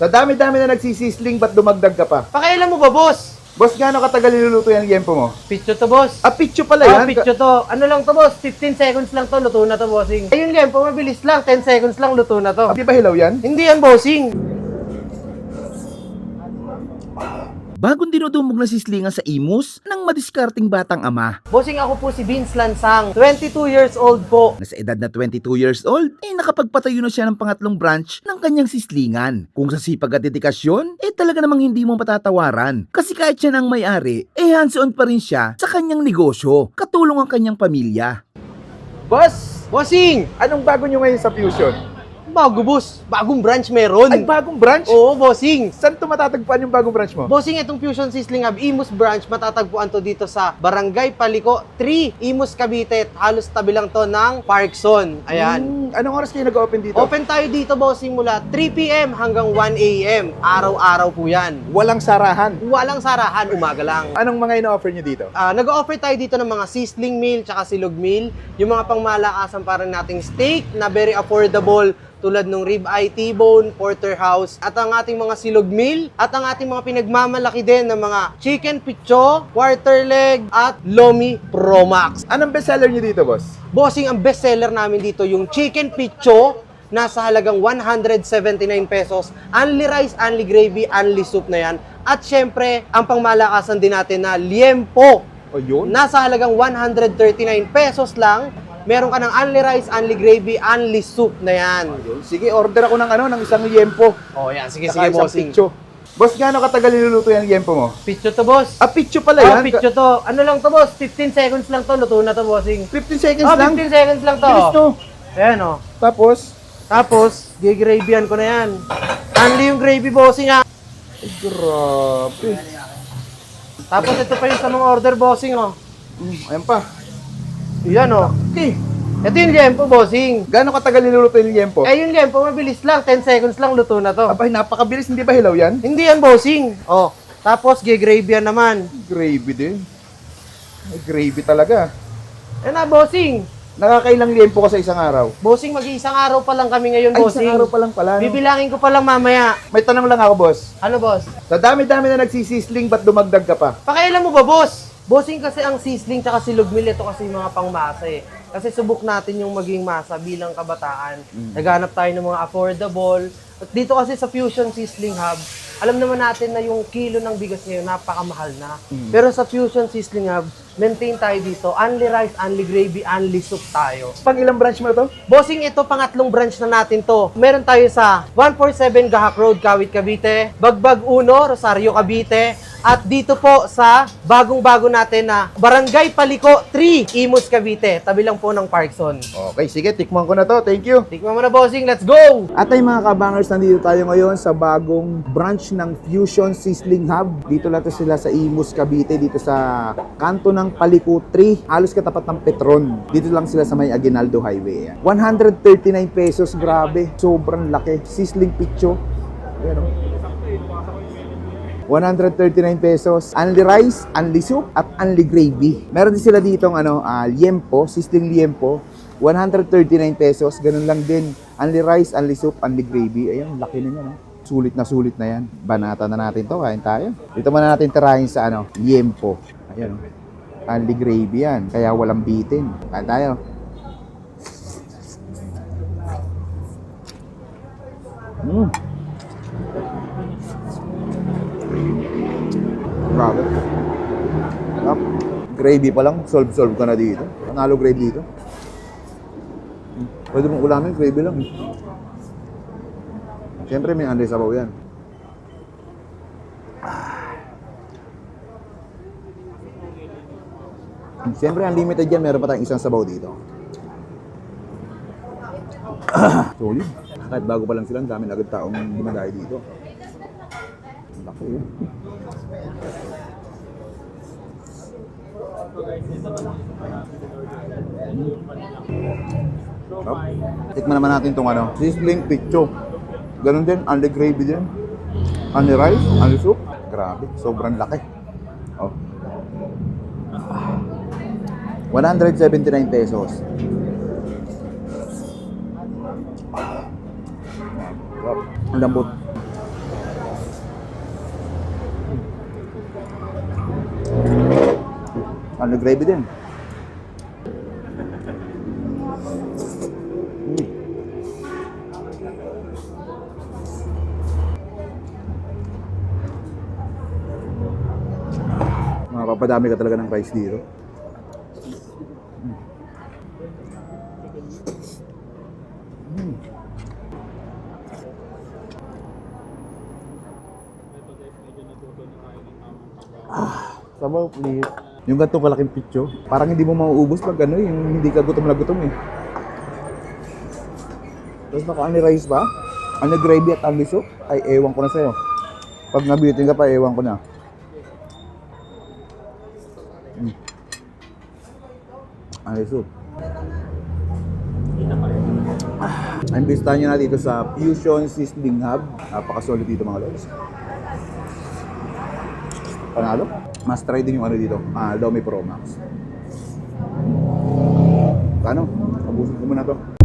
Sa dami-dami na nagsisisling, ba't dumagdag ka pa? Pakialam mo ba, boss? Boss, gaano katagal niluluto yan liempo mo? Picture to, boss. Ah, pitcho pala Oh, yan. picture to. Ano lang to, boss? 15 seconds lang to, luto na to, bossing. Ayun yan, mabilis lang. 10 seconds lang, luto na to. Di ba hilaw yan? Hindi yan, bossing. Bagong dinudumog na sislingan sa imus ng madiskarting batang ama. Bossing, ako po si Vince Lansang. 22 years old po. Na sa edad na 22 years old, nakapagpatayo na siya ng pangatlong branch ng kanyang sislingan. Kung sa sipag at dedikasyon, talaga namang hindi mo matatawaran. Kasi kahit siya na ang may-ari, hands-on pa rin siya sa kanyang negosyo, katulong ang kanyang pamilya. Boss, Bossing! anong bago nyo ngayon sa Fusion? Bago, boss. Bagong branch meron. Ay, bagong branch? Oo, bossing. Saan ito matatagpuan yung bagong branch mo? Bossing, itong Fusion Sizzling Hub, Imus branch, matatagpuan to dito sa Barangay Paliko 3, Imus, Cavite. Halos tabi lang to ng Parkson. Ayan. Anong oras kayo nag-open dito? Open tayo dito, bossing, mula 3 p.m. hanggang 1 a.m. Araw-araw po yan. Walang sarahan. Walang sarahan, umaga lang. Anong mga ino-offer nyo dito? Nag-offer tayo dito ng mga sizzling meal tsaka silog meal. Yung mga pangmalakasan parang nating steak na very affordable tulad ng rib eye, T-bone, porterhouse, at ang ating mga silog meal, at ang ating mga pinagmamalaki din ng mga chicken picho, quarter leg, at lomi pro max. Anong bestseller nyo dito, boss? Bossing, ang best seller namin dito yung chicken picho, nasa halagang 179 pesos. Only rice, only gravy, only soup na yan. At syempre, ang pangmalakasan din natin na liempo. O yun? Nasa halagang 139 pesos lang. Meron ka ng only rice, only gravy, only soup na yan. Sige, order ako ng isang liempo. Oh, yan. Sige, Saka sige, isang bossing. pitcho. Boss, gaano katagal niluluto yung liempo mo? Pitcho to, boss. Ah, pitcho pala Oh, yan? pitcho to. Ano lang to, boss? 15 seconds lang to. Luto na to, bossing. 15 seconds Oh, lang? 15 seconds lang to. Bilis no? Ayan, oh. Tapos, Gigravyan ko na yan. Only yung gravy, bossing, ha. ay, grabe. Tapos ito pa yung sa mga order, bossing, oh. Ayan pa. Yan, oh. Okay. Ito yung liempo, bossing. Gaano katagal niluluto yung liempo? Eh, yung liempo, mabilis lang. 10 seconds lang, luto na to. Abay, napakabilis. Hindi ba hilaw yan? Hindi yan, bossing. Oh. Tapos, gigravyan naman. Gravy din. Ay, gravy talaga. Yan na, bossing. Nakakailang liempo ka sa isang araw? Bossing, mag-iisang araw pa lang kami ngayon, Ay, bossing. isang araw pa lang pala. No? Bibilangin ko pa lang mamaya. May tanong lang ako, boss. Ano, boss? Sa dami-dami na nagsisisling, ba't dumagdag ka pa? Pakialam mo ba, boss? Bossing, kasi ang sizzling tsaka silog meal, ito kasi yung mga pangmasa eh. Kasi subok natin yung maging masa bilang kabataan. Naghanap tayo ng mga affordable. At dito kasi sa Fusion Sizzling Hub, alam naman natin na yung kilo ng bigas ngayon napakamahal na. Pero sa Fusion Sizzling Hub, maintain tayo dito. Only rice, only gravy, only soup tayo. Pang ilang branch mo to? Bossing, ito pangatlong branch na natin to. Meron tayo sa 147 Gahak Road, Kawit, Cavite, Bagbag 1, Rosario, Cavite, at dito po sa bagong-bago natin na Barangay Paliko 3, Imus, Cavite. Tabi lang po ng Parkson. Okay, sige, tikman ko na to. Thank you. Tikman mo na, bossing. Let's go! At ay mga kabangers, nandito tayo ngayon sa bagong branch ng Fusion Sizzling Hub. Dito lang to sila sa Imus, Cavite, dito sa kanto ng Paliko 3, halos katapat ng Petron. Dito lang sila sa may Aguinaldo Highway. 139 pesos, grabe. Sobrang laki. Sizzling picho. Ayan, 139 pesos. Only rice, only soup, at only gravy. Meron din sila ditong liempo, sizzling liempo. 139 pesos. Ganun lang din. Only rice, only soup, only gravy. Ayun, laki na yan. No? Sulit na yan. Banata na natin to. Kain tayo. Dito muna natin tirahin sa liempo. Ayun. Only gravy yan. Kaya walang bitin. Kain tayo. Grabe. Gravy pa lang, solve ka na dito. Panalo gravy dito. Pwede mong ulamin, gravy lang. Siyempre may anday sabaw yan. Siyempre unlimited yan, meron pa tayong isang sabaw dito. Solid. Kahit bago pa lang sila, ang dami na agad taong gumagaya dito. Laki yun. Tikman naman natin itong sizzling picho. Ganun din, only gravy din. Only rice, only soup. Grabe, sobrang laki. Oh. 179 pesos. Ang lambot. Ano gravy din. Mapapadami ka talaga ng rice dito. Sabaw, please. Yung ganito kalaking pitso, parang hindi mo mauubos pag ano, yung hindi ka gutom na gutom eh. Tapos naka-ani rice ba? Ano gravy at only soup? Ay, ewan ko na sa'yo. Pag nabitin ka pa, ewan ko na. Only soup. Imbestahan nyo na dito sa Fusion Sizzling Hub. Napakasolid dito mga lods. Panalo? Must try din yung ano dito, Lomi Pro Max. Paano? Abusin ko muna to.